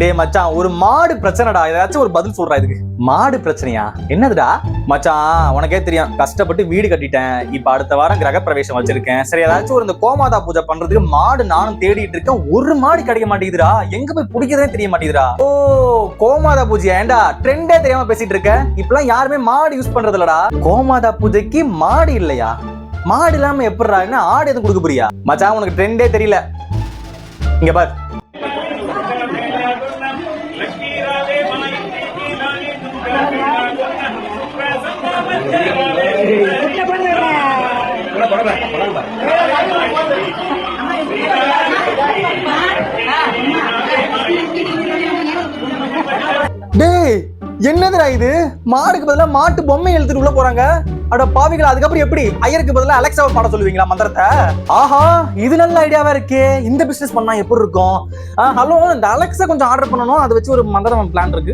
டேய் மச்சான், ஒரு மாடு பிரச்சனைடா, ஏதாச்சும் ஒரு பதில் சொல்றா இதுக்கு. மாடு பிரச்சனையா? என்னதுடா மச்சான்? உனக்கே தெரியும், கஷ்டப்பட்டு வீடு கட்டிட்டேன். இப்ப அடுத்த வாரம் கிரக பிரவேசம் வச்சிருக்கேன். சரி, ஏதாச்சும் ஒரு இந்த கோமாதா பூஜை பண்றதுக்கு மாடு நானும் தேடிட்டு இருக்கேன். ஒரு மாடு கிடைக்க மாட்டேங்குதுடா. எங்க போய் பிடிக்கிறதே தெரிய மாட்டேங்குதுடா. ஓ, கோமாதா பூஜையா? ஏண்டா ட்ரெண்டே தெரியாம பேசிட்டு இருக்க? இப்பெல்லாம் யாருமே மாடு யூஸ் பண்றது இல்லடா. கோமாதா பூஜைக்கு மாடு இல்லையா? மாடு இல்லாம எப்படிறான்னு ஆடு எதுவும் கொடுக்க போறியா? மச்சான், உனக்கு ட்ரெண்டே தெரியல. இங்க பார். டேய், என்னதுடா இது? மாடுக்கு பதிலா மாட்டு பொம்மை எழுத்துட்டு உள்ள போறாங்க. அட பாவிகளா, அதுக்கப்புறம் எப்படி ஐயருக்கு பதிலா அலெக்சாவை பாட சொல்லுவீங்களா மந்திரத்தை? ஆஹா, இது நல்ல ஐடியாவா இருக்கே. இந்த பிசினஸ் பண்ணா எப்படி இருக்கும்? ஹலோ, இந்த அலெக்சா கொஞ்சம் ஆர்டர் பண்ணணும். அதை வச்சு ஒரு மந்திரம் பிளான் இருக்கு.